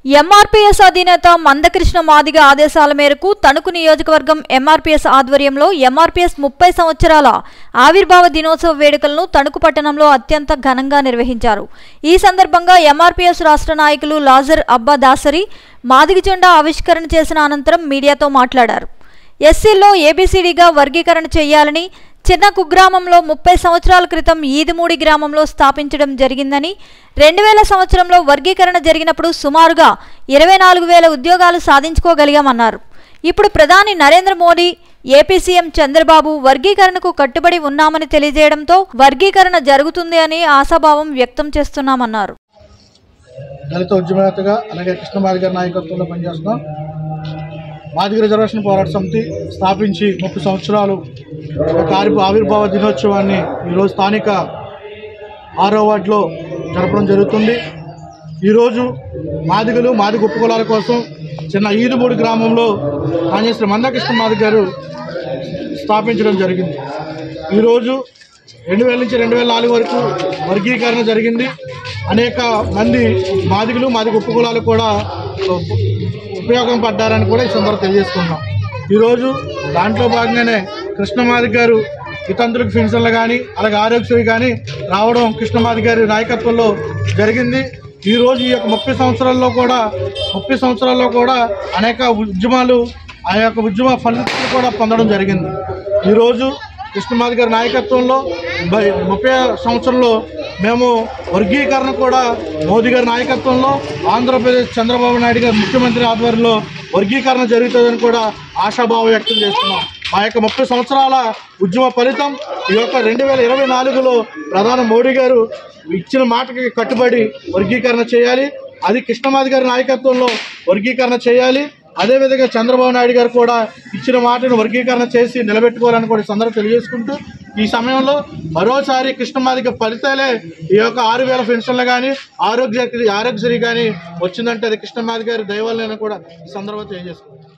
MRPS అధినేత మందకృష్ణ మాదిగ ఆదేశాల మేరకు తణుకు నియోజకవర్గం ఎంఆర్పీఎస్ ఆధ్వర్యంలో ఎంఆర్పీఎస్ 30 సంవత్సరాల ఆవిర్భావ దినోత్సవ వేడుకలను తణుకు పట్టణంలో అత్యంత ఘనంగా నిర్వహించారు। ఈ సందర్భంగా ఎంఆర్పీఎస్ రాష్ట్ర నాయకులు లాజర్ అబ్బా దాసరి మాదిగ జెండా ఆవిష్కరణ చేసిన అనంతరం మీడియాతో మాట్లాడారు। ఎస్సీల్లో ఏబీసీడీగా వర్గీకరణ చేయాలని చిన్న కుగ్రామంలో 30 సంవత్సరాల క్రితం ఈదుమూడి గ్రామంలో స్థాపించడం జరిగిందని 2000 సంవత్సరంలో వర్గీకరణ జరిగినప్పుడు సుమారుగా 24,000 ఉద్యోగాలు సాధించుకోగలిగామన్నారు। ఇప్పుడు ప్రధాని నరేంద్ర మోడీ ఏపీ సీఎం చంద్రబాబు వర్గీకరణకు కట్టుబడి ఉన్నామని తెలియజేయడంతో వర్గీకరణ జరుగుతుంది అని ఆశాభావం వ్యక్తం చేస్తున్నామన్నారు। దళిత ఉద్యమవేత్తగా అలాగే కృష్ణ మాదిగ గారి నాయకత్వంలో పనిచేస్తున్నాం। మాదిగ రిజర్వేషన్ పోరాట సమితి స్థాపించి 30 సంవత్సరాలు ఆవిర్భావ దినోత్సవాన్ని ఈరోజు స్థానిక 6వ వార్డులో జరపడం జరుగుతుంది। ఈరోజు మాదిగలు మాదిగ ఉపకులాల కోసం చిన్న ఈదుమూడి గ్రామంలో పనిచేసిన మందకృష్ణ మాదిగ గారు స్థాపించడం జరిగింది। ఈరోజు 2000 నుంచి 2004 వరకు వర్గీకరణ జరిగింది। అనేక మంది మాదిగలు మాదిగ ఉపకులాలు కూడా ఉపయోగం పడ్డారని కూడా ఈ సందర్భంగా తెలియజేసుకున్నాం। ఈరోజు దాంట్లో భాగంగానే కృష్ణ మాదిగ గారు వితంతులకు పెన్షన్లు కానీ అలాగే ఆరోగ్యశ్రీ కానీ రావడం కృష్ణ మాదిగ గారి నాయకత్వంలో జరిగింది। ఈరోజు ఈ యొక్క 30 సంవత్సరాల్లో కూడా అనేక ఉద్యమాలు ఆ యొక్క ఉద్యమ ఫలితాలు కూడా పొందడం జరిగింది। ఈరోజు కృష్ణ మాదిగ గారి నాయకత్వంలో 30 సంవత్సరంలో మేము వర్గీకరణ కూడా మోదీ గారి నాయకత్వంలో ఆంధ్రప్రదేశ్ చంద్రబాబు నాయుడు గారి ముఖ్యమంత్రి ఆధ్వర్యంలో వర్గీకరణ జరుగుతుందని కూడా ఆశాభావం వ్యక్తం చేస్తున్నాం। మా యొక్క 30 సంవత్సరాల ఉద్యమ ఫలితం ఈ యొక్క 2024లో ప్రధాని మోడీ గారు ఇచ్చిన మాటకి కట్టుబడి వర్గీకరణ చేయాలి। అది కృష్ణ మాదిగ గారి నాయకత్వంలో వర్గీకరణ చేయాలి। అదేవిధంగా చంద్రబాబు నాయుడు గారు కూడా ఇచ్చిన మాటను వర్గీకరణ చేసి నిలబెట్టుకోవాలని కూడా సందర్భంగా తెలియజేసుకుంటూ ఈ సమయంలో మరోసారి కృష్ణ మాదిగ ఫలితాలే ఈ యొక్క 6,000 పెన్షన్లు కానీ ఆరోగ్యశ్రీ కానీ వచ్చిందంటే అది కృష్ణ మాదిగ గారి దయవల్లనే కూడా ఈ సందర్భంగా తెలియజేసుకుంటాం।